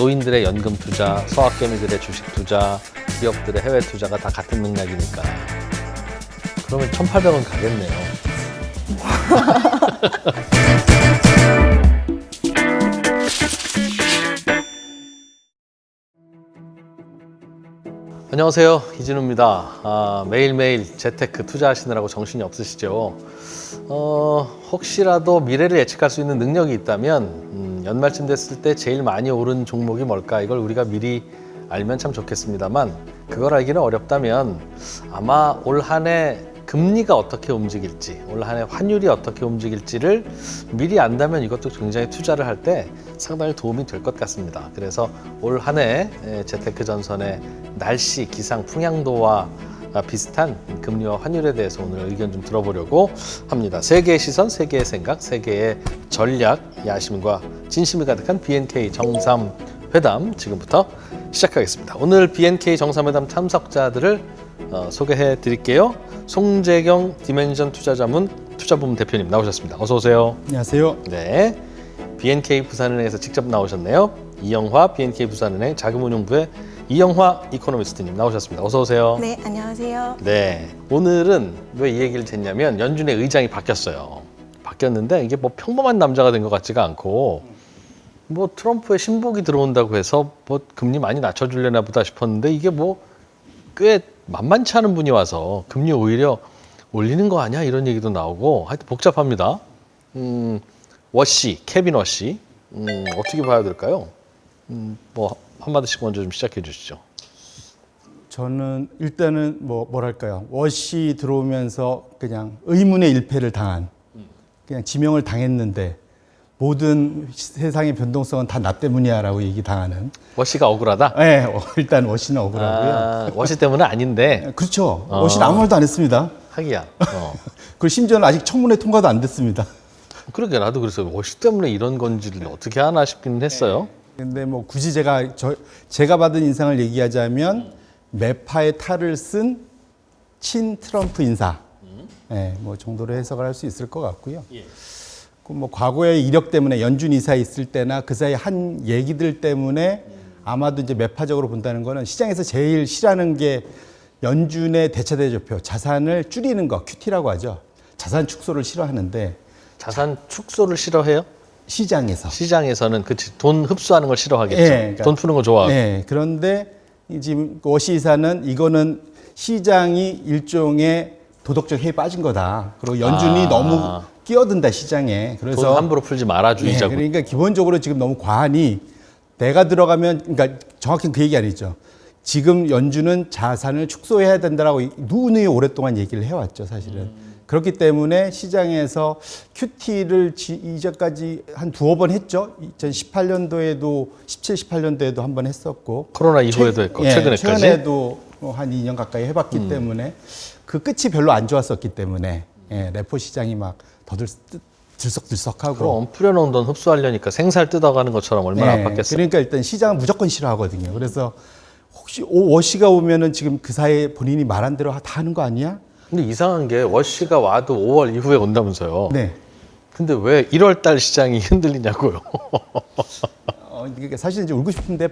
노인들의 연금 투자, 서학개미들의 주식 투자, 기업들의 해외 투자가 다 같은 맥락이니까. 그러면 1,800원 가겠네요. 안녕하세요, 이진우입니다. 매일매일 재테크 투자하시느라고 정신이 없으시죠? 혹시라도 미래를 예측할 수 있는 능력이 있다면 연말쯤 됐을 때 제일 많이 오른 종목이 뭘까? 이걸 우리가 미리 알면 참 좋겠습니다만 그걸 알기는 어렵다면 아마 올 한 해 금리가 어떻게 움직일지, 올 한 해 환율이 어떻게 움직일지를 미리 안다면 이것도 굉장히 투자를 할 때 상당히 도움이 될 것 같습니다. 그래서 올 한 해 재테크 전선의 날씨, 기상, 풍향도와 비슷한 금리와 환율에 대해서 오늘 의견 좀 들어보려고 합니다. 세계의 시선, 세계의 생각, 세계의 전략, 야심과 진심이 가득한 BNK 정상회담 지금부터 시작하겠습니다. 오늘 BNK 정상회담 참석자들을 소개해 드릴게요. 송재경 디멘전 투자자문 투자부문 대표님 나오셨습니다. 어서 오세요. 안녕하세요. 네, BNK 부산은행에서 직접 나오셨네요. 이영화 BNK 부산은행 자금운용부의 이영화 이코노미스트님 나오셨습니다. 어서 오세요. 네, 안녕하세요. 네, 오늘은 왜 이 얘기를 했냐면 연준의 의장이 바뀌었어요. 바뀌었는데 이게 뭐 평범한 남자가 된 것 같지가 않고 뭐 트럼프의 신복이 들어온다고 해서 뭐 금리 많이 낮춰주려나 보다 싶었는데 이게 뭐 꽤 만만치 않은 분이 와서 금리 오히려 올리는 거 아니야? 이런 얘기도 나오고 하여튼 복잡합니다. 워시, 케빈 워시 어떻게 봐야 될까요? 뭐 한마디씩 먼저 좀 시작해 주시죠. 저는 일단은 뭐랄까요. 워시 들어오면서 그냥 의문의 일패를 당한, 그냥 지명을 당했는데 모든 세상의 변동성은 다 나 때문이야라고 얘기 당하는. 워시가 억울하다? 네, 일단 워시는 억울하고요. 워시 때문은 아닌데. 그렇죠. 워시는 아무 말도 안 했습니다. 하기야. 그리고 심지어는 아직 청문회 통과도 안 됐습니다. 그러게 나도 그래서 워시 때문에 이런 건지를 어떻게 하나 싶기는 했어요. 근데 뭐 굳이 제가 받은 인상을 얘기하자면 매파의 탈을 쓴 친 트럼프 인사, 네, 뭐 정도로 해석을 할 수 있을 것 같고요. 뭐 과거의 이력 때문에 연준 이사 있을 때나 그 사이 한 얘기들 때문에 아마도 이제 매파적으로 본다는 거는 시장에서 제일 싫어하는 게 연준의 대차대조표 자산을 줄이는 거, QT라고 하죠. 자산 축소를 싫어하는데. 자산 축소를 싫어해요? 시장에서는 그치, 돈 흡수하는 걸 싫어하겠죠. 네, 그러니까, 돈 푸는 거 좋아하고. 네, 그런데 지금 워시 이사는 이거는 시장이 일종의 도덕적 해에 빠진 거다. 그리고 연준이 너무 끼어든다 시장에. 그래서 돈 함부로 풀지 말아주의자고. 네, 그러니까 기본적으로 지금 너무 과하니 내가 들어가면, 그러니까 정확히 그 얘기 아니죠. 지금 연준은 자산을 축소해야 된다라고 누누이 오랫동안 얘기를 해왔죠, 사실은. 그렇기 때문에 시장에서 QT를 이제까지 한 두어 번 했죠. 2018년도에도, 17, 18년도에도 한 번 했었고. 코로나 이후에도 했고, 최근에까지. 최근에도 한 2년 가까이 해봤기 때문에 그 끝이 별로 안 좋았었기 때문에 레포 시장이 막 더 들썩들썩하고. 그럼 풀려놓은 돈 흡수하려니까 생살 뜯어가는 것처럼 얼마나 아팠겠어요. 그러니까 일단 시장은 무조건 싫어하거든요. 그래서 혹시 워시가 오면은 지금 그 사이에 본인이 말한 대로 다 하는 거 아니야? 근데 이상한 게 워시가 와도 5월 이후에 온다면서요. 네. 근데 왜 1월 달 시장이 흔들리냐고요. 그러니까 사실 이제 울고 싶은데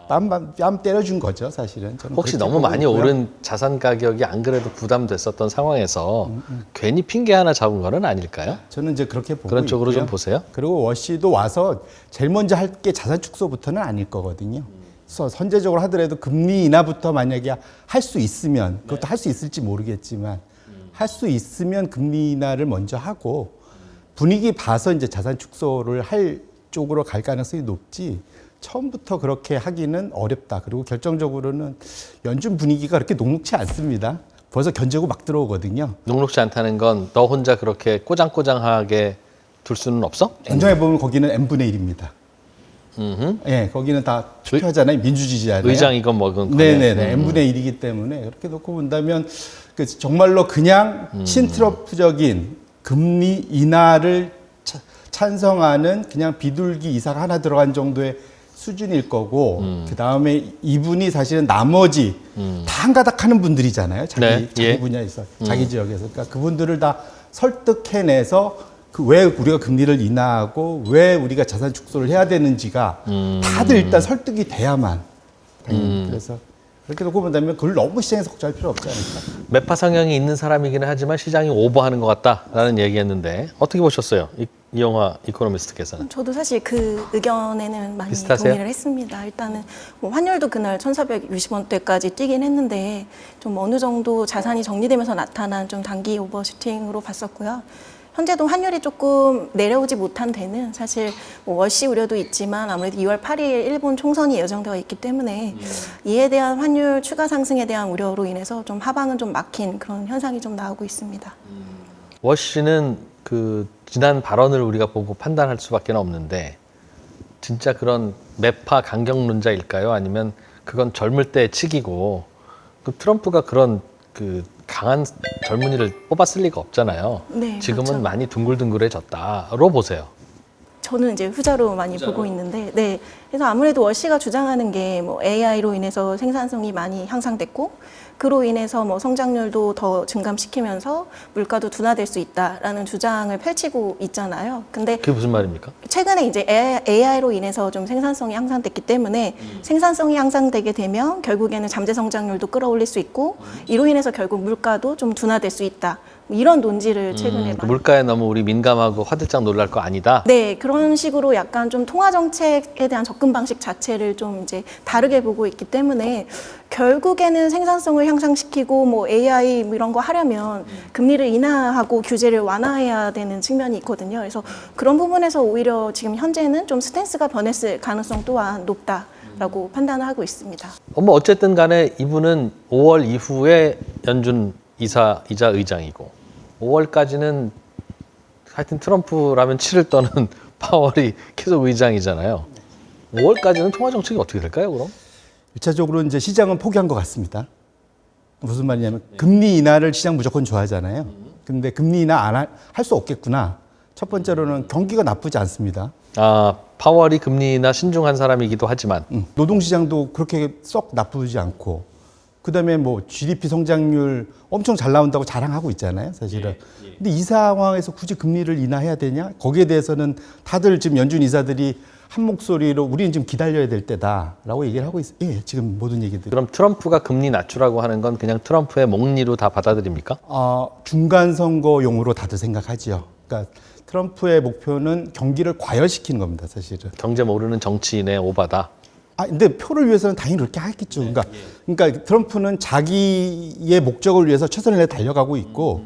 뺨 때려준 거죠, 사실은. 저는 혹시 너무 많이 보고요. 오른 자산 가격이 안 그래도 부담됐었던 상황에서 괜히 핑계 하나 잡은 거는 아닐까요? 저는 이제 그렇게 보고 그런 쪽으로 있고요. 좀 보세요. 그리고 워시도 와서 제일 먼저 할 게 자산 축소부터는 아닐 거거든요. 그래서 선제적으로 하더라도 금리 인하부터 만약에 할 수 있으면, 그것도 할 수 있을지 모르겠지만 할 수 있으면 금리 인하를 먼저 하고 분위기 봐서 이제 자산 축소를 할 쪽으로 갈 가능성이 높지, 처음부터 그렇게 하기는 어렵다. 그리고 결정적으로는 연준 분위기가 그렇게 녹록치 않습니다. 벌써 견제고 막 들어오거든요. 녹록지 않다는 건 너 혼자 그렇게 꼬장꼬장하게 둘 수는 없어? 연정해 보면 거기는 n분의 1입니다. 예, 거기는 다 투표하잖아요. 민주주의잖아요. 의장이건 뭐건 간에. 네네네. n분의 1이기 때문에 그렇게 놓고 본다면 정말로 그냥 친트럼프적인 금리 인하를 찬성하는 그냥 비둘기 이사가 하나 들어간 정도의 수준일 거고, 그 다음에 이분이 사실은 나머지 다 한가닥 하는 분들이잖아요. 자기 예. 분야에서, 자기 지역에서. 그러니까 그분들을 다 설득해내서 그 왜 우리가 금리를 인하하고 왜 우리가 자산 축소를 해야 되는지가 다들 일단 설득이 돼야만. 그래서 그렇게 놓고 본다면 그걸 너무 시장에서 걱정할 필요 없지 않을까. 매파 성향이 있는 사람이기는 하지만 시장이 오버하는 것 같다라는 얘기했는데 어떻게 보셨어요? 이영하 이코노미스트께서는. 저도 사실 그 의견에는 많이 비슷하세요? 동의를 했습니다. 일단은 뭐 환율도 그날 1,460원대까지 뛰긴 했는데 좀 어느 정도 자산이 정리되면서 나타난 좀 단기 오버슈팅으로 봤었고요. 현재도 환율이 조금 내려오지 못한 데는 사실 뭐 월시 우려도 있지만 아무래도 2월 8일 일본 총선이 예정되어 있기 때문에 이에 대한 환율 추가 상승에 대한 우려로 인해서 좀 하방은 좀 막힌 그런 현상이 좀 나오고 있습니다. 워시는 그 지난 발언을 우리가 보고 판단할 수밖에 없는데 진짜 그런 매파 강경론자일까요? 아니면 그건 젊을 때 치기고 그 트럼프가 그런 그 강한 젊은이를 뽑았을 리가 없잖아요. 네, 지금은 그렇죠. 많이 둥글둥글해졌다로 보세요. 저는 이제 후자로 많이 보고 있는데, 네. 그래서 아무래도 월시가 주장하는 게 뭐 AI로 인해서 생산성이 많이 향상됐고, 그로 인해서 뭐 성장률도 더 증감시키면서 물가도 둔화될 수 있다라는 주장을 펼치고 있잖아요. 근데 그게 무슨 말입니까? 최근에 이제 AI로 인해서 좀 생산성이 향상됐기 때문에 생산성이 향상되게 되면 결국에는 잠재 성장률도 끌어올릴 수 있고 이로 인해서 결국 물가도 좀 둔화될 수 있다. 뭐 이런 논지를 최근에 그 많이 물가에 너무 우리 민감하고 화들짝 놀랄 거 아니다. 네, 그런 식으로 약간 좀 통화 정책에 대한 접근 방식 자체를 좀 이제 다르게 보고 있기 때문에 결국에는 생산성을 향상시키고 뭐 AI 뭐 이런 거 하려면 금리를 인하하고 규제를 완화해야 되는 측면이 있거든요. 그래서 그런 부분에서 오히려 지금 현재는 좀 스탠스가 변했을 가능성 또한 높다라고 판단을 하고 있습니다. 뭐 어쨌든 간에 이분은 5월 이후에 연준 이사 이자 의장이고 5월까지는 하여튼 트럼프라면 치를 떠는 파월이 계속 의장이잖아요. 5월까지는 통화 정책이 어떻게 될까요, 그럼? 1차적으로 이제 시장은 포기한 것 같습니다. 무슨 말이냐면 금리 인하를 시장 무조건 좋아하잖아요. 근데 금리 인하 안 할 수 없겠구나. 첫 번째로는 경기가 나쁘지 않습니다. 아, 파월이 금리나 신중한 사람이기도 하지만 노동시장도 그렇게 썩 나쁘지 않고 그다음에 뭐 GDP 성장률 엄청 잘 나온다고 자랑하고 있잖아요, 사실은. 근데 이 상황에서 굳이 금리를 인하해야 되냐? 거기에 대해서는 다들 지금 연준 이사들이 한 목소리로 우리는 지금 기다려야 될 때다라고 얘기를 하고 있어요. 예, 지금 모든 얘기들. 그럼 트럼프가 금리 낮추라고 하는 건 그냥 트럼프의 몽리로 다 받아들입니까? 중간 선거용으로 다들 생각하지요. 그러니까 트럼프의 목표는 경기를 과열시키는 겁니다, 사실은. 경제 모르는 정치인의 오바다. 근데 표를 위해서는 당연히 그렇게 하겠죠. 그러니까 트럼프는 자기의 목적을 위해서 최선을 다해 달려가고 있고,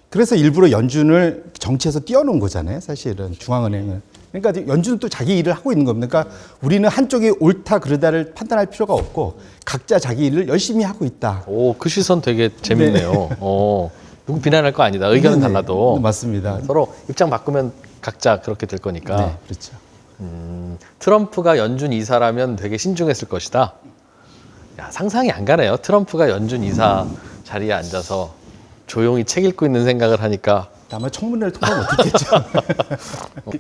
그래서 일부러 연준을 정치에서 띄워놓은 거잖아요, 사실은 중앙은행을. 그러니까 연준은 또 자기 일을 하고 있는 겁니다. 그러니까 우리는 한쪽이 옳다 그르다를 판단할 필요가 없고 각자 자기 일을 열심히 하고 있다. 오, 그 시선 되게 재밌네요. 누구 비난할 거 아니다. 의견은 네, 달라도 네, 맞습니다. 서로 입장 바꾸면 각자 그렇게 될 거니까. 네, 그렇죠. 트럼프가 연준 이사라면 되게 신중했을 것이다. 야, 상상이 안 가네요. 트럼프가 연준 이사 자리에 앉아서 조용히 책 읽고 있는 생각을 하니까 아마 청문회를 통과하면 어떻겠죠.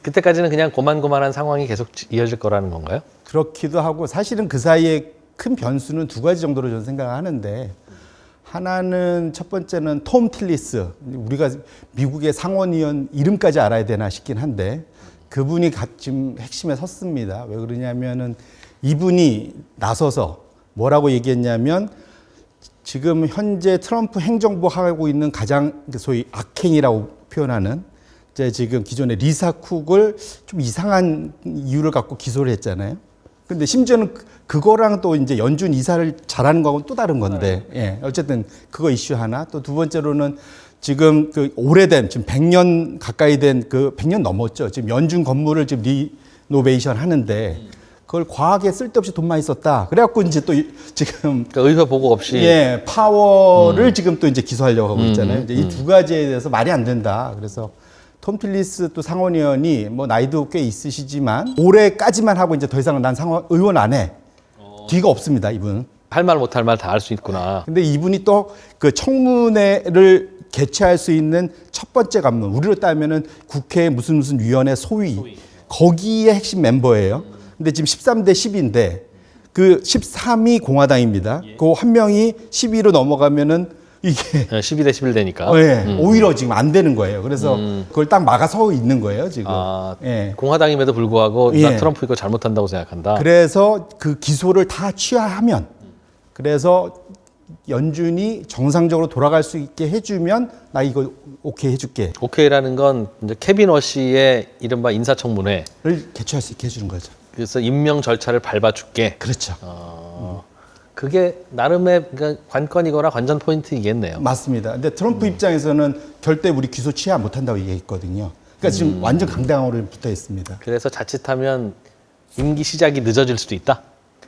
그때까지는 그냥 고만고만한 상황이 계속 이어질 거라는 건가요? 그렇기도 하고 사실은 그 사이에 큰 변수는 두 가지 정도로 저는 생각을 하는데 하나는 첫 번째는 톰 틸리스, 우리가 미국의 상원의원 이름까지 알아야 되나 싶긴 한데 그분이 지금 핵심에 섰습니다. 왜 그러냐면은 이분이 나서서 뭐라고 얘기했냐면 지금 현재 트럼프 행정부가 하고 있는 가장 소위 악행이라고 표현하는 이제 지금 기존의 리사 쿡을 좀 이상한 이유를 갖고 기소를 했잖아요. 근데 심지어는 그거랑 또 이제 연준 이사를 잘하는 거하고는 또 다른 건데, 예. 어쨌든 그거 이슈 하나. 또 두 번째로는 지금 그 오래된, 지금 100년 가까이 된 100년 넘었죠. 지금 연준 건물을 지금 리노베이션 하는데 그걸 과하게 쓸데없이 돈 많이 썼다. 그래갖고 이제 또 지금 그러니까 의회 보고 없이 예, 파워를 지금 또 이제 기소하려고 하고 있잖아요. 이제 이 두 가지에 대해서 말이 안 된다. 그래서 톰 틸리스 또 상원의원이 뭐 나이도 꽤 있으시지만 올해까지만 하고 이제 더 이상은 난 의원 안 해. 뒤가 없습니다, 이분. 할 말 못 할 말 다 할 수 있구나. 근데 이분이 또 그 청문회를 개최할 수 있는 첫 번째 관문, 우리로 따면은 국회 무슨 위원회 소위. 거기에 핵심 멤버예요. 근데 지금 13대 10인데 그 13위 공화당입니다. 그 한 명이 12로 넘어가면은 이게 12대 11 되니까. 예, 오히려 지금 안 되는 거예요. 그래서 그걸 딱 막아서 있는 거예요, 지금. 아, 예. 공화당임에도 불구하고 예. 나 트럼프 이거 잘못한다고 생각한다. 그래서 그 기소를 다 취하하면 그래서 연준이 정상적으로 돌아갈 수 있게 해주면 나 이거 오케이 해줄게. 오케이라는 건 이제 케빈 워시의 이른바 인사청문회를 를 개최할 수 있게 해주는 거죠. 그래서 임명 절차를 밟아줄게. 그렇죠. 그게 나름의 그러니까 관건이거나 관전 포인트이겠네요. 맞습니다. 근데 트럼프 입장에서는 절대 우리 기소 취하 못한다고 얘기했거든요. 그러니까 지금 완전 강당으로 붙어 있습니다. 그래서 자칫하면 임기 시작이 늦어질 수도 있다.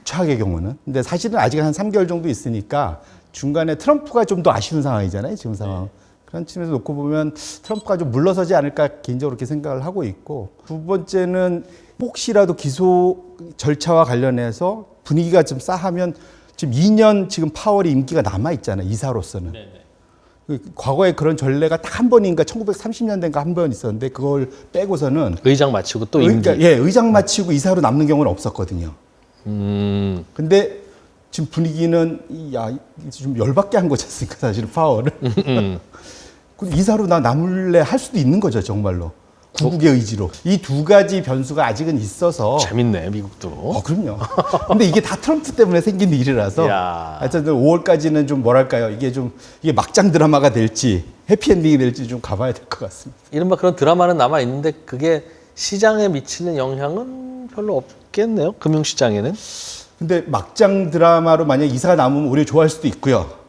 최악의 경우는. 근데 사실은 아직 한 3개월 정도 있으니까 중간에 트럼프가 좀 더 아쉬운 상황이잖아요. 지금 상황. 그런 측면에서 놓고 보면 트럼프가 좀 물러서지 않을까 개인적으로 그렇게 생각을 하고 있고, 두 번째는 혹시라도 기소 절차와 관련해서 분위기가 좀 싸하면 지금 2년 지금 파월이 임기가 남아 있잖아요. 이사로서는. 과거에 그런 전례가 딱 한 번인가 1930년대인가 한 번 있었는데 그걸 빼고서는 의장 마치고 또 임기. 그러니까 예, 의장 마치고 이사로 남는 경우는 없었거든요. 근데 지금 분위기는 좀 열받게 한 거지 않습니까? 사실은 파월을. 이사로 나 남을래 할 수도 있는 거죠, 정말로. 구국의 의지로. 이 두 가지 변수가 아직은 있어서. 재밌네, 미국도. 그럼요. 근데 이게 다 트럼프 때문에 생긴 일이라서. 야. 하여튼 5월까지는 좀 뭐랄까요. 이게 막장 드라마가 될지, 해피엔딩이 될지 좀 가봐야 될 것 같습니다. 이른바 그런 드라마는 남아 있는데 그게 시장에 미치는 영향은 별로 없겠네요. 금융시장에는. 근데 막장 드라마로 만약 이사가 남으면 우리 좋아할 수도 있고요.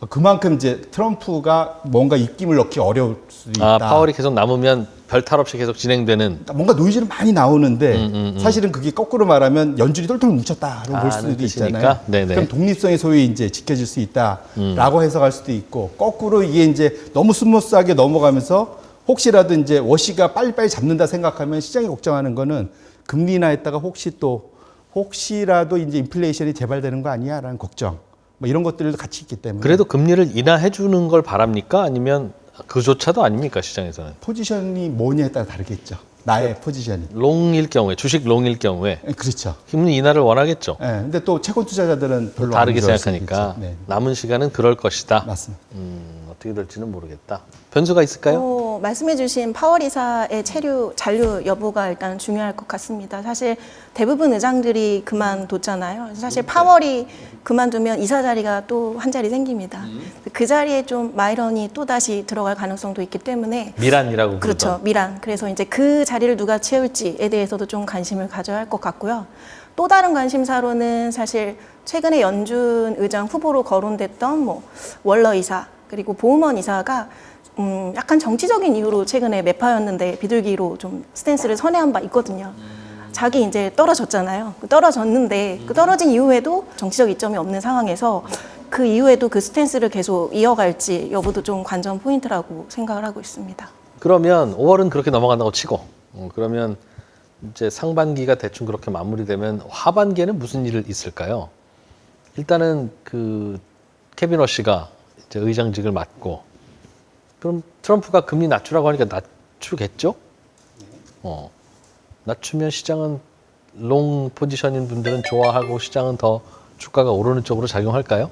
그만큼 이제 트럼프가 뭔가 입김을 넣기 어려울 수도 있다. 파월이 계속 남으면 별탈 없이 계속 진행되는. 뭔가 노이즈는 많이 나오는데 사실은 그게 거꾸로 말하면 연준이 똘똘 뭉쳤다로 볼 수도 있잖아요. 네네. 그럼 독립성이 소위 이제 지켜질 수 있다라고 해석할 수도 있고, 거꾸로 이게 이제 너무 스무스하게 넘어가면서 혹시라도 이제 워시가 빨리빨리 잡는다 생각하면 시장이 걱정하는 거는 금리 인하했다가 혹시라도 이제 인플레이션이 재발되는 거 아니야라는 걱정. 뭐 이런 것들도 같이 있기 때문에. 그래도 금리를 인하해 주는 걸 바랍니까? 아니면 그조차도 아닙니까, 시장에서는? 포지션이 뭐냐에 따라 다르겠죠. 나의 포지션이. 롱일 경우에, 주식 롱일 경우에 그렇죠. 금리 인하를 원하겠죠. 네, 근데 또 채권 투자자들은 별로 다르게 안 좋아할 수도 생각하니까 있죠. 네. 남은 시간은 그럴 것이다. 맞습니다. 어떻게 될지는 모르겠다. 변수가 있을까요? 말씀해주신 파월 이사의 잔류 여부가 일단 중요할 것 같습니다. 사실 대부분 의장들이 그만뒀잖아요. 사실 파월이 그만두면 이사 자리가 또 한 자리 생깁니다. 그 자리에 좀 마이런이 또 다시 들어갈 가능성도 있기 때문에. 미란이라고 그렇죠, 부르던. 미란. 그래서 이제 그 자리를 누가 채울지에 대해서도 좀 관심을 가져야 할 것 같고요. 또 다른 관심사로는 사실 최근에 연준 의장 후보로 거론됐던 월러 이사, 그리고 보우먼 이사가 약간 정치적인 이유로 최근에 매파였는데 비둘기로 좀 스탠스를 선회한 바 있거든요. 자기 이제 떨어졌잖아요. 떨어졌는데 그 떨어진 이후에도 정치적 이점이 없는 상황에서 그 이후에도 그 스탠스를 계속 이어갈지 여부도 좀 관전 포인트라고 생각을 하고 있습니다. 그러면 5월은 그렇게 넘어간다고 치고, 그러면 이제 상반기가 대충 그렇게 마무리되면 하반기에는 무슨 일이 있을까요? 일단은 그 케빈 워시가 이제 의장직을 맡고, 그럼 트럼프가 금리 낮추라고 하니까 낮추겠죠? 낮추면 시장은 롱 포지션인 분들은 좋아하고 시장은 더 주가가 오르는 쪽으로 작용할까요?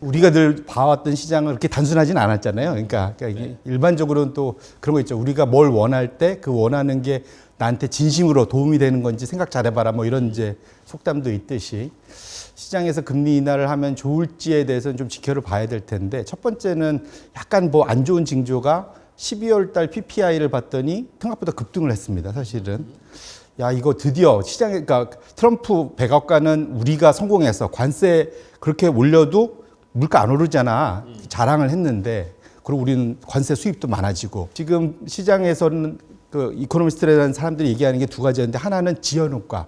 우리가 늘 봐왔던 시장은 그렇게 단순하진 않았잖아요. 그러니까 이게 일반적으로는 또 그런 거 있죠. 우리가 뭘 원할 때 그 원하는 게 나한테 진심으로 도움이 되는 건지 생각 잘해봐라 뭐 이런 이제 속담도 있듯이 시장에서 금리 인하를 하면 좋을지에 대해서는 좀 지켜를 봐야 될 텐데, 첫 번째는 약간 안 좋은 징조가 12월 달 PPI를 봤더니 생각보다 급등을 했습니다. 사실은. 야, 이거 드디어 시장에, 그러니까 트럼프 백악관은 우리가 성공해서 관세 그렇게 올려도 물가 안 오르잖아. 자랑을 했는데, 그리고 우리는 관세 수입도 많아지고, 지금 시장에서는 그 이코노미스트라는 사람들이 얘기하는 게 두 가지였는데, 하나는 지연 효과.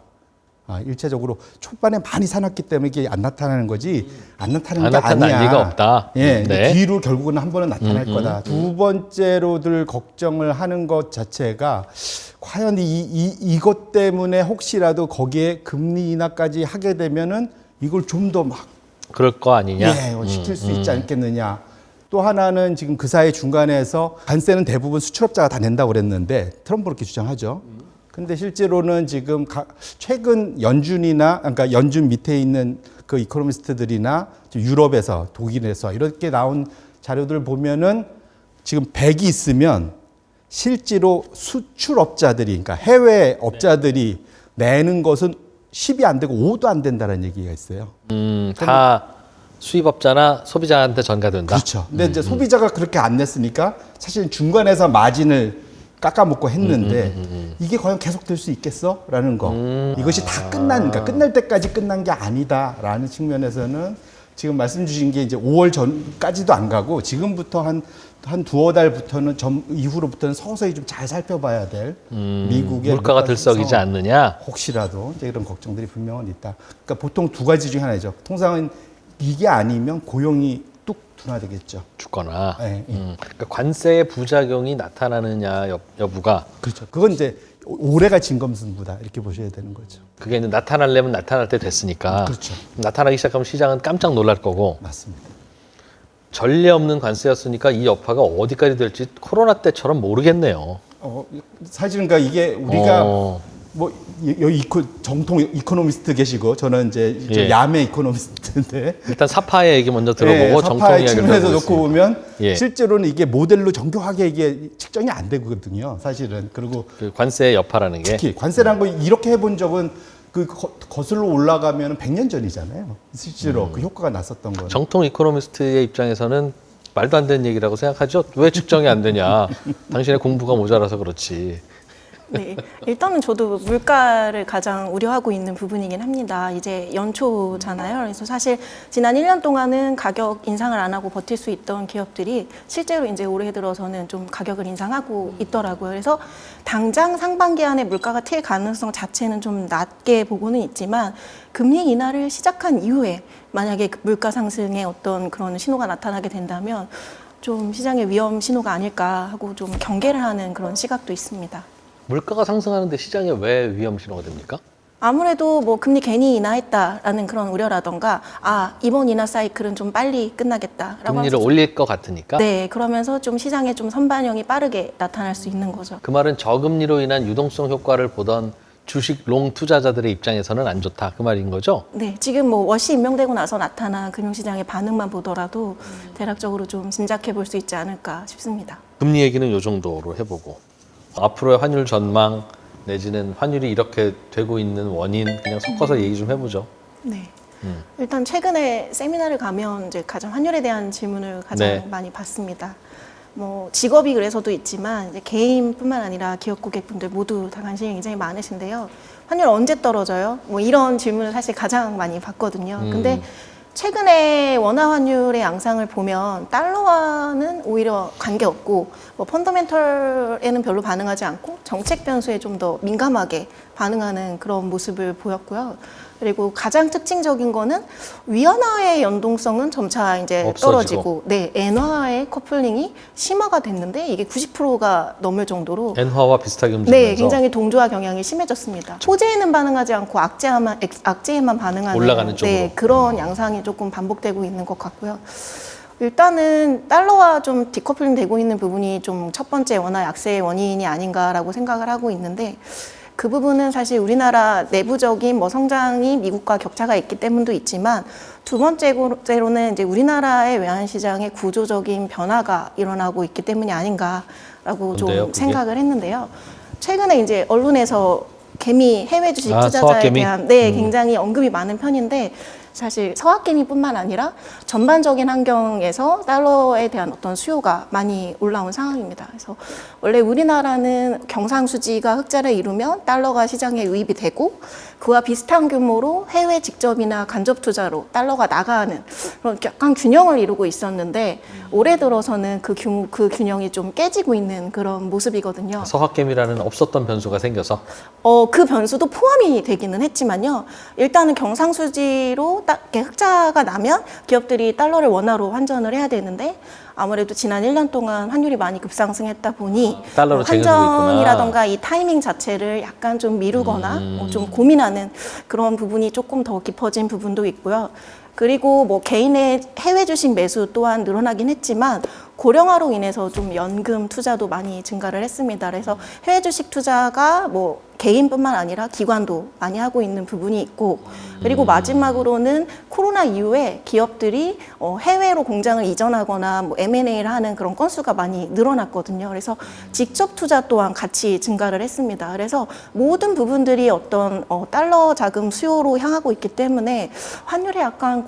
일차적으로 초반에 많이 사놨기 때문에 이게 안 나타나는 거지, 안 나타나는 게 아니야. 리가 없다. 예, 네. 뒤로 결국은 한 번은 나타날 거다. 두 번째로들 걱정을 하는 것 자체가 과연 이것 때문에 혹시라도 거기에 금리 인하까지 하게 되면은 이걸 좀 더 막 그럴 거 아니냐? 시킬 수 있지 않겠느냐. 또 하나는 지금 그 사이 중간에서 관세는 대부분 수출업자가 다 낸다고 그랬는데 트럼프 그렇게 주장하죠. 근데 실제로는 지금 최근 연준이나 그러니까 연준 밑에 있는 그 이코노미스트들이나 유럽에서 독일에서 이렇게 나온 자료들 보면은 지금 100이 있으면 실제로 수출업자들이 그러니까 해외 업자들이 내는 것은 10이 안 되고 5도 안 된다는 얘기가 있어요. 다 수입업자나 소비자한테 전가된다. 그렇죠. 근데 이제 소비자가 그렇게 안 냈으니까 사실 중간에서 마진을 깎아먹고 했는데 이게 과연 계속될 수 있겠어? 라는 거. 이것이 다 그러니까 끝날 때까지 끝난 게 아니다라는 측면에서는 지금 말씀 주신 게 이제 5월 전까지도 안 가고 지금부터 한 두어 달부터는 이후로부터는 서서히 좀 잘 살펴봐야 될 미국의 물가가 들썩이지 않느냐. 혹시라도 이제 이런 걱정들이 분명은 있다. 그러니까 보통 두 가지 중에 하나죠. 통상은 이게 아니면 고용이 뚝 둔화되겠죠. 죽거나. 네, 네. 그러니까 관세의 부작용이 나타나느냐 여부가. 그렇죠. 그건 이제 올해가 진검승부다 이렇게 보셔야 되는 거죠. 그게 이제 나타나려면 나타날 때 됐으니까. 그렇죠. 나타나기 시작하면 시장은 깜짝 놀랄 거고. 맞습니다. 전례 없는 관세였으니까 이 여파가 어디까지 될지 코로나 때처럼 모르겠네요. 사실은 그러니까 이게 우리가 여기 정통 이코노미스트 계시고 저는 이제 예. 야매 이코노미스트인데 일단 사파의 얘기 먼저 들어보고 정통 사파의 이야기를 측면에서 해보겠습니다. 놓고 보면 예. 실제로는 이게 모델로 정교하게 이게 측정이 안 되거든요. 사실은. 그리고 그 관세의 여파라는 게. 특히 관세라는 거 이렇게 해본 적은 그 거슬러 올라가면 100년 전이잖아요. 실제로 그 효과가 났었던 거는. 정통 이코노미스트의 입장에서는 말도 안 되는 얘기라고 생각하죠. 왜 측정이 안 되냐. 당신의 공부가 모자라서 그렇지. 네, 일단은 저도 물가를 가장 우려하고 있는 부분이긴 합니다. 이제 연초잖아요. 그래서 사실 지난 1년 동안은 가격 인상을 안 하고 버틸 수 있던 기업들이 실제로 이제 올해 들어서는 좀 가격을 인상하고 있더라고요. 그래서 당장 상반기 안에 물가가 튈 가능성 자체는 좀 낮게 보고는 있지만 금리 인하를 시작한 이후에 만약에 그 물가 상승의 어떤 그런 신호가 나타나게 된다면 좀 시장의 위험 신호가 아닐까 하고 좀 경계를 하는 그런 시각도 있습니다. 물가가 상승하는데 시장에 왜 위험 신호가 됩니까? 아무래도 뭐 금리 괜히 인하했다라는 그런 우려라던가 이번 인하 사이클은 좀 빨리 끝나겠다라고 금리를 하면서 올릴 것 같으니까. 네, 그러면서 좀 시장에 좀 선반영이 빠르게 나타날 수 있는 거죠. 그 말은 저금리로 인한 유동성 효과를 보던 주식 롱 투자자들의 입장에서는 안 좋다 그 말인 거죠? 네, 지금 뭐 워시 임명되고 나서 나타난 금융시장의 반응만 보더라도 대략적으로 좀 짐작해 볼 수 있지 않을까 싶습니다. 금리 얘기는 이 정도로 해보고 앞으로의 환율 전망 내지는 환율이 이렇게 되고 있는 원인 그냥 섞어서 얘기 좀 해보죠. 네. 일단 최근에 세미나를 가면 이제 가장 환율에 대한 질문을 가장 네. 많이 받습니다. 뭐 직업이 그래서도 있지만 이제 개인뿐만 아니라 기업 고객분들 모두 다 관심이 굉장히 많으신데요. 환율 언제 떨어져요? 뭐 이런 질문을 사실 가장 많이 받거든요. 근데 최근에 원화 환율의 양상을 보면 달러와는 오히려 관계없고 뭐 펀더멘털에는 별로 반응하지 않고 정책 변수에 좀 더 민감하게 반응하는 그런 모습을 보였고요. 그리고 가장 특징적인 거는 위안화의 연동성은 점차 이제 없어지고. 떨어지고 엔화의 커플링이 심화가 됐는데 이게 90%가 넘을 정도로 엔화와 비슷하게 움직이면서 네, 굉장히 동조화 경향이 심해졌습니다. 호재에는 반응하지 않고 악재에만 반응하는 올라가는 쪽으로. 네, 그런 양상이 조금 반복되고 있는 것 같고요. 일단은 달러와 좀 디커플링 되고 있는 부분이 좀 첫 번째 원화 약세의 원인이 아닌가라고 생각을 하고 있는데 그 부분은 사실 우리나라 내부적인 뭐 성장이 미국과 격차가 있기 때문도 있지만 두 번째로는 이제 우리나라의 외환 시장의 구조적인 변화가 일어나고 있기 때문이 아닌가라고 좀 뭔데요, 그게? 생각을 했는데요. 최근에 이제 언론에서 개미 해외 주식 투자자에 서학개미? 대한 굉장히 언급이 많은 편인데 사실 서학개미뿐만 아니라 전반적인 환경에서 달러에 대한 어떤 수요가 많이 올라온 상황입니다. 그래서 원래 우리나라는 경상수지가 흑자를 이루면 달러가 시장에 유입이 되고 그와 비슷한 규모로 해외 직접이나 간접 투자로 달러가 나가는 그런 약간 균형을 이루고 있었는데 올해 들어서는 그 균형이 좀 깨지고 있는 그런 모습이거든요. 서학개미라는 없었던 변수가 생겨서 그 변수도 포함이 되기는 했지만요. 일단은 경상수지로 흑자가 나면 기업들이 달러를 원화로 환전을 해야 되는데 아무래도 지난 1년 동안 환율이 많이 급상승했다 보니 달러로 쟁여두고 환전이라던가 이 타이밍 자체를 약간 좀 미루거나 좀 고민하는 그런 부분이 조금 더 깊어진 부분도 있고요. 그리고 뭐 개인의 해외 주식 매수 또한 늘어나긴 했지만 고령화로 인해서 좀 연금 투자도 많이 증가를 했습니다. 그래서 해외 주식 투자가 뭐 개인뿐만 아니라 기관도 많이 하고 있는 부분이 있고, 그리고 마지막으로는 코로나 이후에 기업들이 해외로 공장을 이전하거나 뭐 M&A를 하는 그런 건수가 많이 늘어났거든요. 그래서 직접 투자 또한 같이 증가를 했습니다. 그래서 모든 부분들이 어떤 달러 자금 수요로 향하고 있기 때문에 환율이 약간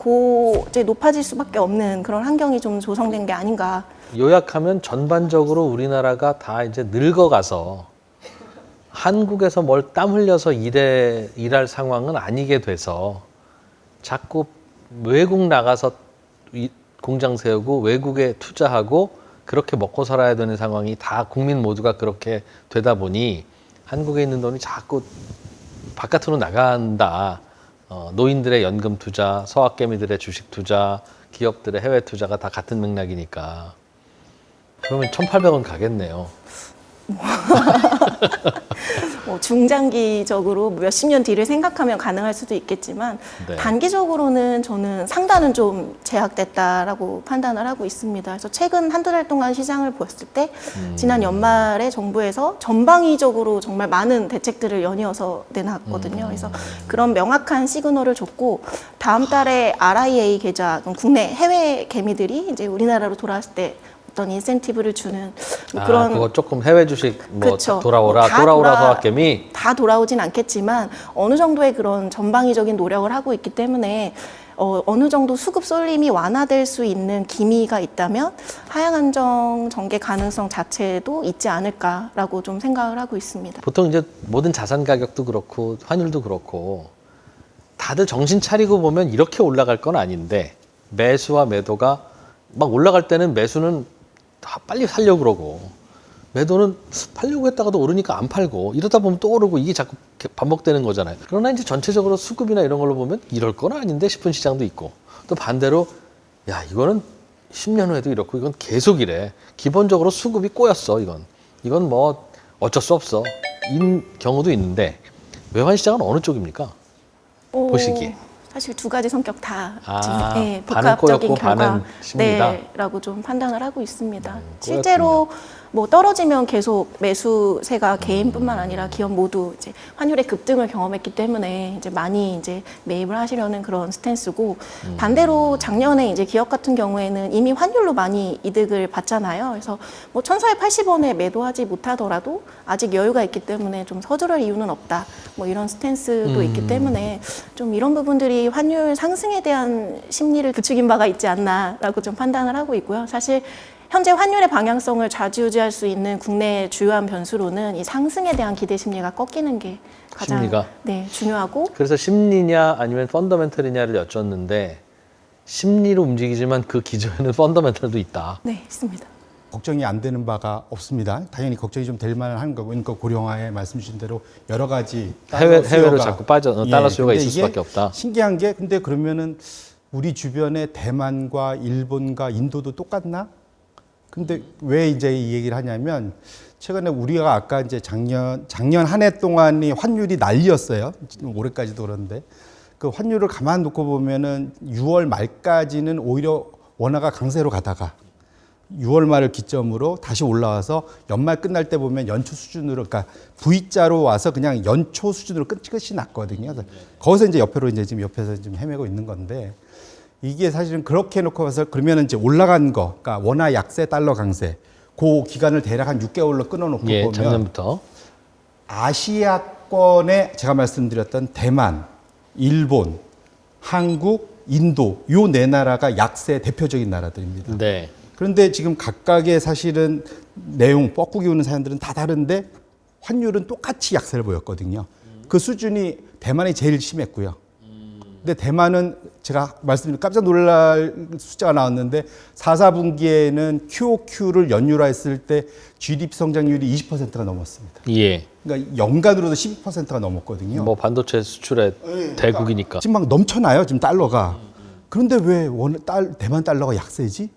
이제 높아질 수밖에 없는 그런 환경이 좀 조성된 게 아닌가. 요약하면 전반적으로 우리나라가 다 이제 늙어가서 한국에서 뭘 땀 흘려서 일할 상황은 아니게 돼서 자꾸 외국 나가서 공장 세우고 외국에 투자하고 그렇게 먹고 살아야 되는 상황이 다 국민 모두가 그렇게 되다 보니 한국에 있는 돈이 자꾸 바깥으로 나간다. 노인들의 연금 투자, 서학개미들의 주식 투자, 기업들의 해외 투자가 다 같은 맥락이니까 그러면 1,800원 가겠네요. 중장기적으로 몇십 년 뒤를 생각하면 가능할 수도 있겠지만 네. 단기적으로는 저는 상단은 좀 제약됐다라고 판단을 하고 있습니다. 그래서 최근 한두 달 동안 시장을 보았을 때 지난 연말에 정부에서 전방위적으로 정말 많은 대책들을 연이어서 내놨거든요. 그래서 그런 명확한 시그널을 줬고 다음 달에 RIA 계좌, 국내 해외 개미들이 이제 우리나라로 돌아왔을 때 어떤 인센티브를 주는 뭐 그런 그거 조금 해외 주식 그쵸. 돌아오라 서학개미 다 돌아오진 않겠지만 어느 정도의 그런 전방위적인 노력을 하고 있기 때문에 어느 정도 수급 쏠림이 완화될 수 있는 기미가 있다면 하향 안정 전개 가능성 자체도 있지 않을까라고 좀 생각을 하고 있습니다. 보통 이제 모든 자산 가격도 그렇고 환율도 그렇고 다들 정신 차리고 보면 이렇게 올라갈 건 아닌데 매수와 매도가 막 올라갈 때는 매수는 다 빨리 살려고 그러고 매도는 팔려고 했다가도 오르니까 안 팔고 이러다 보면 또 오르고 이게 자꾸 반복되는 거잖아요. 그러나 이제 전체적으로 수급이나 이런 걸로 보면 이럴 건 아닌데 싶은 시장도 있고 또 반대로 야 이거는 10년 후에도 이렇고 이건 계속 이래. 기본적으로 수급이 꼬였어 이건 뭐 어쩔 수 없어. 이 경우도 있는데 외환 시장은 어느 쪽입니까? 보시기에. 사실 두 가지 성격 다 반은 복합적인 꼬였고 결과 반은 심리다. 네라고 좀 판단을 하고 있습니다. 실제로 뭐 떨어지면 계속 매수세가 개인뿐만 아니라 기업 모두 이제 환율의 급등을 경험했기 때문에 이제 많이 이제 매입을 하시려는 그런 스탠스고 반대로 작년에 이제 기업 같은 경우에는 이미 환율로 많이 이득을 봤잖아요. 그래서 뭐 1,480원에 매도하지 못하더라도 아직 여유가 있기 때문에 좀 서두를 이유는 없다. 뭐 이런 스탠스도 있기 때문에 좀 이런 부분들이 환율 상승에 대한 심리를 부추긴 바가 있지 않나라고 좀 판단을 하고 있고요. 사실 현재 환율의 방향성을 좌지우지할 수 있는 국내 주요한 변수로는 이 상승에 대한 기대 심리가 꺾이는 게 가장 심리가? 중요하고 그래서 심리냐 아니면 펀더멘털이냐를 여쭙는데 심리로 움직이지만 그 기저에는 펀더멘털도 있다. 네, 있습니다. 걱정이 안 되는 바가 없습니다. 당연히 걱정이 좀 될 만한 거고, 그러니까 고령화에 말씀 주신 대로 여러 가지 해외로 자꾸 달러 수요가 근데 있을 이게 수밖에 없다. 신기한 게 근데 그러면은 우리 주변에 대만과 일본과 인도도 똑같나? 근데 왜 이제 이 얘기를 하냐면 최근에 우리가 아까 이제 작년 한 해 동안이 환율이 난리였어요. 올해까지도 그런데 그 환율을 가만 놓고 보면은 6월 말까지는 오히려 원화가 강세로 가다가 6월 말을 기점으로 다시 올라와서 연말 끝날 때 보면 연초 수준으로 그러니까 V자로 와서 그냥 연초 수준으로 끝이 났거든요. 그래서 거기서 이제 지금 옆에서 지금 헤매고 있는 건데 이게 사실은 그렇게 놓고 봐서 그러면은 이제 올라간 거, 그러니까 원화 약세, 달러 강세, 그 기간을 대략 한 6개월로 끊어놓고 보면 작년부터 아시아권에 제가 말씀드렸던 대만, 일본, 한국, 인도 요 네 나라가 약세 대표적인 나라들입니다. 네. 그런데 지금 각각의 사실은 내용, 뻐꾸기 우는 사람들은 다 다른데 환율은 똑같이 약세를 보였거든요. 그 수준이 대만이 제일 심했고요. 근데 대만은 제가 말씀드린 깜짝 놀랄 숫자가 나왔는데 4, 4분기에는 QOQ를 연율화했을 때 GDP 성장률이 20%가 넘었습니다. 예. 그러니까 연간으로도 12%가 넘었거든요. 뭐 반도체 수출의 대국이니까. 지금 막 넘쳐나요, 지금 달러가. 그런데 왜 대만 달러가 약세지?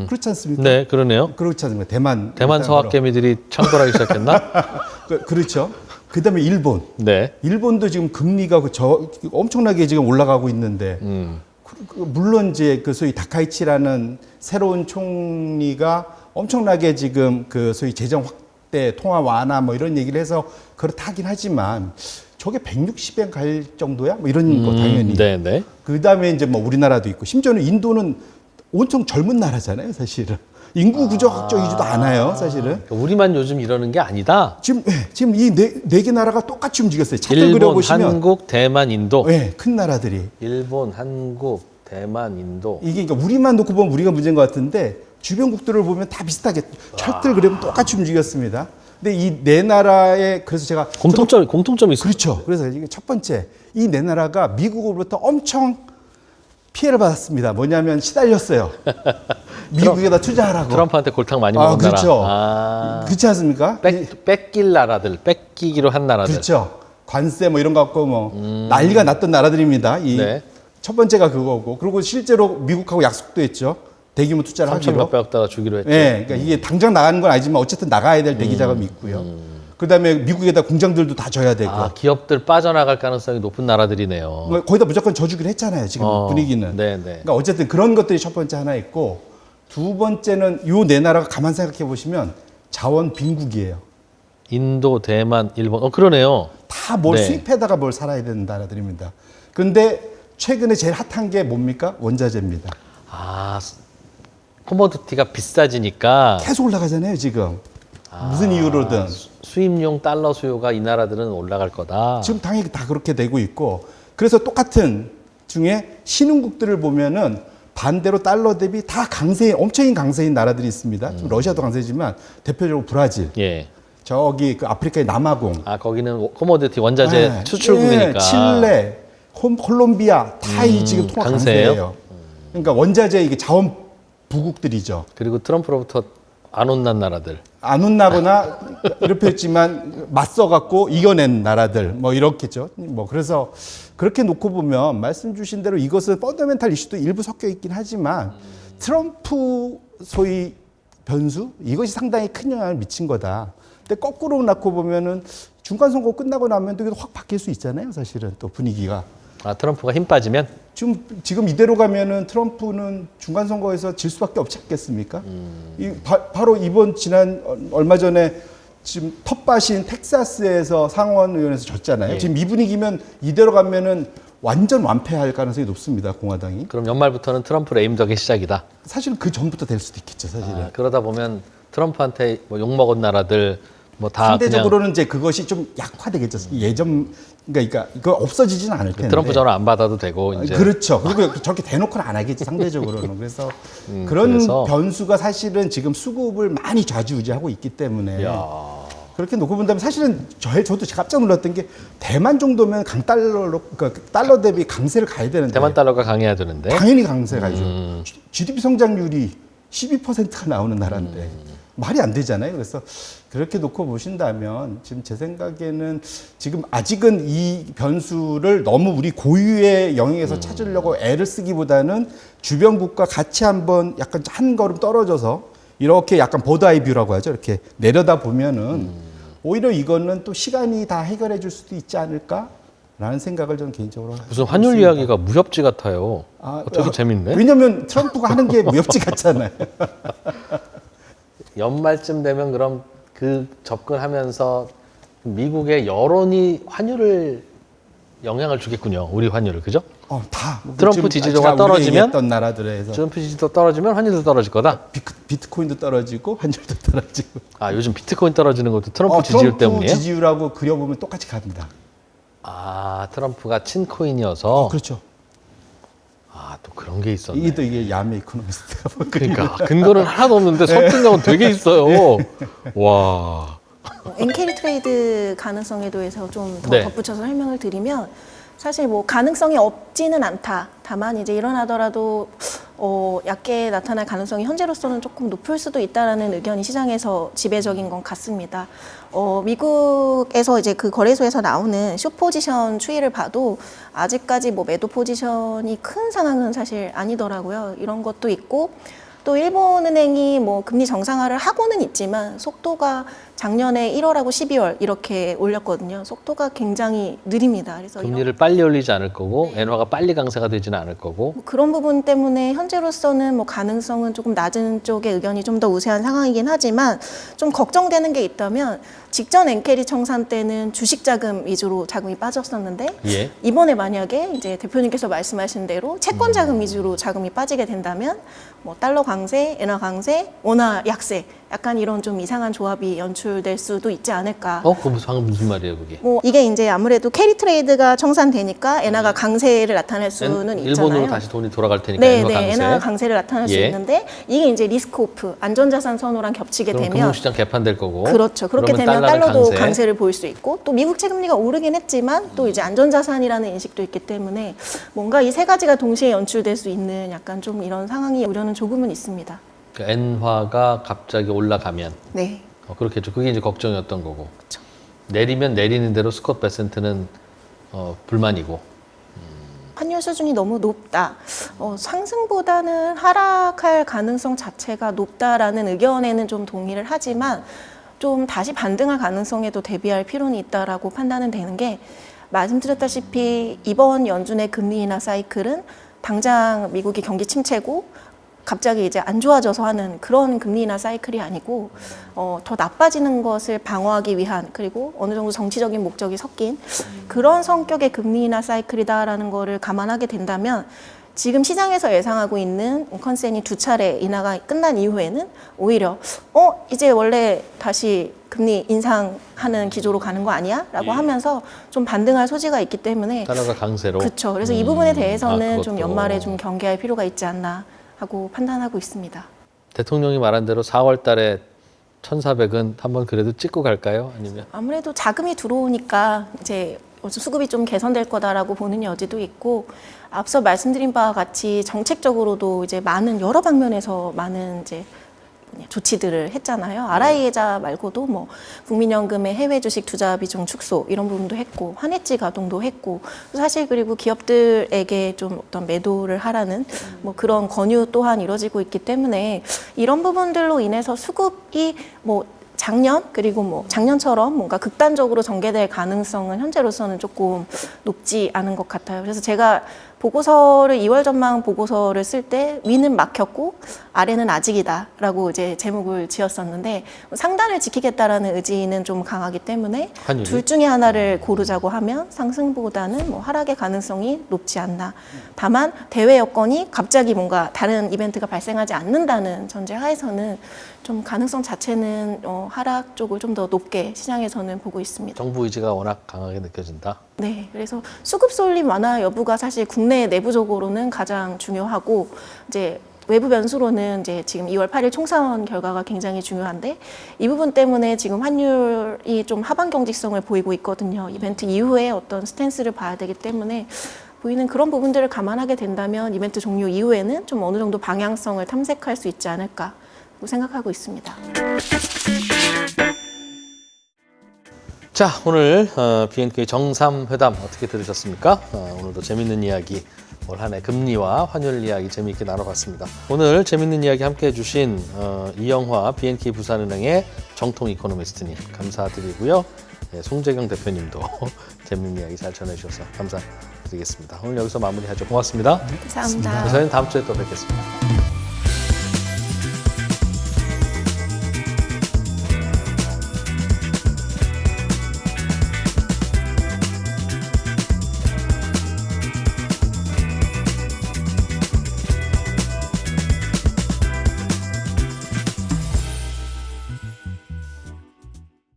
그렇지 않습니까? 네, 그러네요. 그렇지 않습니까? 대만 서학개미들이 창궐하기 시작했나? 그렇죠. 그다음에 일본. 네. 일본도 지금 금리가 엄청나게 지금 올라가고 있는데 물론 이제 그 소위 다카이치라는 새로운 총리가 엄청나게 지금 그 소위 재정 확대, 통화 완화 뭐 이런 얘기를 해서 그렇다 하긴 하지만 저게 160엔 갈 정도야? 뭐 이런 거 당연히. 네네. 그다음에 이제 뭐 우리나라도 있고 심지어는 인도는 엄청 젊은 나라잖아요, 사실은. 인구 구조학적이지도 않아요, 사실은. 그러니까 우리만 요즘 이러는 게 아니다. 지금 이 네 개 나라가 똑같이 움직였어요. 차트 일본, 그려보시면 한국, 대만, 인도. 네, 큰 나라들이. 일본, 한국, 대만, 인도. 이게 그러니까 우리만 놓고 보면 우리가 문제인 것 같은데 주변국들을 보면 다 비슷하게 차트를 그리면 똑같이 움직였습니다. 근데 이 네 나라의 그래서 제가 공통점이 있어요. 그렇죠. 그래서 이게 첫 번째 이 네 나라가 미국으로부터 엄청 피해를 받았습니다. 뭐냐면 시달렸어요. 미국에다 투자하라고. 트럼프한테 골탕 많이 먹은 그렇죠. 나라. 그렇지 않습니까? 뺏길 나라들, 뺏기기로 한 나라들. 그렇죠. 관세 뭐 이런 거 갖고 뭐 난리가 났던 나라들입니다. 이 네. 첫 번째가 그거고, 그리고 실제로 미국하고 약속도 했죠. 대규모 투자를 3천 하기로. 몇백억 달러 주기로 했죠. 네, 그러니까 이게 당장 나가는 건 아니지만 어쨌든 나가야 될 대기 자금이 있고요. 그다음에 미국에다 공장들도 다 져야 되고. 기업들 빠져나갈 가능성이 높은 나라들이네요. 뭐 거의 다 무조건 져주기로 했잖아요. 지금 분위기는. 네네. 그러니까 어쨌든 그런 것들이 첫 번째 하나 있고, 두 번째는 요 네 나라가 가만 생각해 보시면 자원 빈국이에요. 인도, 대만, 일본. 그러네요. 다 뭘 네. 수입해다가 뭘 살아야 되는 나라들입니다. 그런데 최근에 제일 핫한 게 뭡니까? 원자재입니다. 코모디티가 비싸지니까 계속 올라가잖아요, 지금. 무슨 이유로든. 수입용 달러 수요가 이 나라들은 올라갈 거다. 지금 당연히 다 그렇게 되고 있고, 그래서 똑같은 중에 신흥국들을 보면은 반대로 달러 대비 다 엄청인 강세인 나라들이 있습니다. 좀 러시아도 강세지만 대표적으로 브라질, 예. 저기 그 아프리카의 남아공, 거기는 코모디티 원자재 네, 수출국이니까. 칠레, 콜롬비아 다 이 지금 통화 강세예요? 강세예요. 그러니까 원자재 이게 자원 부국들이죠. 그리고 트럼프로부터 안 혼난 나라들. 안 혼나거나 이렇게 했지만 맞서갖고 이겨낸 나라들 뭐 이렇겠죠. 뭐 그래서 그렇게 놓고 보면 말씀 주신 대로 이것은 펀더멘탈 이슈도 일부 섞여 있긴 하지만 트럼프 소위 변수 이것이 상당히 큰 영향을 미친 거다. 근데 거꾸로 놓고 보면은 중간 선거 끝나고 나면 또 확 바뀔 수 있잖아요. 사실은 또 분위기가. 트럼프가 힘 빠지면? 지금 이대로 가면은 트럼프는 중간 선거에서 질 수밖에 없지 않겠습니까? 바로 지난 얼마 전에 지금 텃밭인 텍사스에서 상원 의원에서 졌잖아요. 예. 지금 이 분위기면 이대로 가면은 완전 완패할 가능성이 높습니다. 공화당이. 그럼 연말부터는 트럼프 레임덕의 시작이다. 사실은 그 전부터 될 수도 있겠죠. 사실은. 그러다 보면 트럼프한테 뭐 욕먹은 나라들 뭐 다 상대적으로는 이제 그것이 좀 약화되겠죠. 그러니까 이거 없어지지는 않을 텐데. 트럼프 전화 안 받아도 되고 이제. 그렇죠. 그리고 저렇게 대놓고는 안 하겠지 상대적으로는. 그래서 그런 변수가 사실은 지금 수급을 많이 좌지우지하고 있기 때문에 그렇게 놓고 본다면 사실은 저도 깜짝 놀랐던 게 대만 정도면 강달러로 그러니까 달러 대비 강세를 가야 되는데 대만 달러가 강해야 되는데. 당연히 강세가 가죠. GDP 성장률이 12%가 나오는 나라인데 말이 안 되잖아요. 그래서 그렇게 놓고 보신다면 지금 제 생각에는 지금 아직은 이 변수를 너무 우리 고유의 영역에서 찾으려고 애를 쓰기보다는 주변국과 같이 한번 약간 한 걸음 떨어져서 이렇게 약간 버드 아이 뷰라고 하죠. 이렇게 내려다 보면은 오히려 이거는 또 시간이 다 해결해 줄 수도 있지 않을까라는 생각을 저는 개인적으로 무슨 환율 했습니다. 이야기가 무협지 같아요. 되게 재밌네. 왜냐면 트럼프가 하는 게 무협지 같잖아요. 연말쯤 되면 그럼 그 접근하면서 미국의 여론이 환율을 영향을 주겠군요. 우리 환율을. 그죠? 다 트럼프 지금 지지도가 제가 떨어지면 얘기했던 나라들에서 트럼프 지지도 떨어지면 환율도 떨어질 거다. 비트코인도 떨어지고 환율도 떨어지고. 요즘 비트코인 떨어지는 것도 트럼프 지지율 때문이에요? 트럼프 지지율하고 그려보면 똑같이 갑니다. 트럼프가 친코인이어서. 그렇죠. 또 그런 게 있었네. 이게 야매 이코노미스트가 그러니까 근거는 하나도 없는데 설득력은 되게 있어요. 와. 엔캐리 트레이드 가능성에 대해서 좀 더 네. 덧붙여서 설명을 드리면 사실 뭐 가능성이 없지는 않다. 다만 이제 일어나더라도 얕게 나타날 가능성이 현재로서는 조금 높을 수도 있다라는 의견이 시장에서 지배적인 건 같습니다. 미국에서 이제 그 거래소에서 나오는 숏 포지션 추이를 봐도 아직까지 뭐 매도 포지션이 큰 상황은 사실 아니더라고요. 이런 것도 있고 또 일본은행이 뭐 금리 정상화를 하고는 있지만 속도가 작년에 1월하고 12월 이렇게 올렸거든요. 속도가 굉장히 느립니다. 그래서 금리를 빨리 올리지 않을 거고 엔화가 빨리 강세가 되지는 않을 거고 뭐 그런 부분 때문에 현재로서는 뭐 가능성은 조금 낮은 쪽의 의견이 좀 더 우세한 상황이긴 하지만 좀 걱정되는 게 있다면 직전 엔캐리 청산 때는 주식 자금 위주로 자금이 빠졌었는데 예. 이번에 만약에 이제 대표님께서 말씀하신 대로 채권 자금 위주로 자금이 빠지게 된다면 뭐 달러 강세, 엔화 강세, 원화 약세 약간 이런 좀 이상한 조합이 연출될 수도 있지 않을까. 그거 방금 무슨 말이에요 그게? 뭐 이게 이제 아무래도 캐리 트레이드가 청산되니까 엔화가 강세를 나타낼 수는 있잖아요. 일본으로 다시 돈이 돌아갈 테니까 네, 엔화 네, 강세. 엔화 강세를 나타낼 수 예. 있는데 이게 이제 리스크 오프 안전자산 선호랑 겹치게 그럼 되면 금융시장 개판될 거고. 그렇죠. 그렇게 그러면 되면 달러도 강세. 강세를 보일 수 있고 또 미국 채금리가 오르긴 했지만 또 이제 안전자산이라는 인식도 있기 때문에 뭔가 이 세 가지가 동시에 연출될 수 있는 약간 좀 이런 상황이 우려는 조금은 있습니다. 그러니까 엔화가 갑자기 올라가면 네. 그렇겠죠. 그게 이제 걱정이었던 거고. 그렇죠. 내리면 내리는 대로 스콧 베센트는 불만이고. 환율 수준이 너무 높다. 상승보다는 하락할 가능성 자체가 높다라는 의견에는 좀 동의를 하지만 좀 다시 반등할 가능성에도 대비할 필요는 있다라고 판단은 되는 게 말씀드렸다시피 이번 연준의 금리 인하 사이클은 당장 미국이 경기 침체고 갑자기 이제 안 좋아져서 하는 그런 금리 인하 사이클이 아니고 더 나빠지는 것을 방어하기 위한 그리고 어느 정도 정치적인 목적이 섞인 그런 성격의 금리 인하 사이클이다라는 거를 감안하게 된다면 지금 시장에서 예상하고 있는 컨센이 2차례 인하가 끝난 이후에는 오히려 이제 원래 다시 금리 인상하는 기조로 가는 거 아니야? 라고 하면서 좀 반등할 소지가 있기 때문에 달러가 강세로. 그렇죠. 그래서 이 부분에 대해서는 좀 그것도. 연말에 좀 경계할 필요가 있지 않나 하고 판단하고 있습니다. 대통령이 말한 대로 4월 달에 1,400은 한번 그래도 찍고 갈까요? 아니면 아무래도 자금이 들어오니까 이제 수급이 좀 개선될 거다라고 보는 여지도 있고 앞서 말씀드린 바와 같이 정책적으로도 이제 많은 여러 방면에서 많은 이제 조치들을 했잖아요. RI 계좌 말고도 뭐 국민연금의 해외 주식 투자 비중 축소 이런 부분도 했고 환해지 가동도 했고 사실 그리고 기업들에게 좀 어떤 매도를 하라는 뭐 그런 권유 또한 이루어지고 있기 때문에 이런 부분들로 인해서 수급이 뭐 작년 그리고 뭐 작년처럼 뭔가 극단적으로 전개될 가능성은 현재로서는 조금 높지 않은 것 같아요. 그래서 제가 보고서를 2월 전망 보고서를 쓸 때 위는 막혔고 아래는 아직이다라고 이제 제목을 지었었는데 상단을 지키겠다라는 의지는 좀 강하기 때문에 환율이? 둘 중에 하나를 고르자고 하면 상승보다는 뭐 하락의 가능성이 높지 않나. 다만 대외 여건이 갑자기 뭔가 다른 이벤트가 발생하지 않는다는 전제 하에서는 좀 가능성 자체는 하락 쪽을 좀 더 높게 시장에서는 보고 있습니다. 정부 의지가 워낙 강하게 느껴진다. 네, 그래서 수급 쏠림 완화 여부가 사실 국내 내부적으로는 가장 중요하고 이제 외부 변수로는 이제 지금 2월 8일 총선 결과가 굉장히 중요한데 이 부분 때문에 지금 환율이 좀 하방 경직성을 보이고 있거든요. 이벤트 이후에 어떤 스탠스를 봐야 되기 때문에 보이는 그런 부분들을 감안하게 된다면 이벤트 종료 이후에는 좀 어느 정도 방향성을 탐색할 수 있지 않을까 생각하고 있습니다. 자, 오늘 BNK 정삼회담 어떻게 들으셨습니까? 오늘도 재밌는 이야기, 올 한 해 금리와 환율 이야기 재미있게 나눠봤습니다. 오늘 재밌는 이야기 함께 해주신 이영화 BNK 부산은행의 정통 이코노미스트님 감사드리고요. 송재경 대표님도 재밌는 이야기 잘 전해주셔서 감사드리겠습니다. 오늘 여기서 마무리하죠. 고맙습니다. 감사합니다. 저희는 다음 주에 또 뵙겠습니다.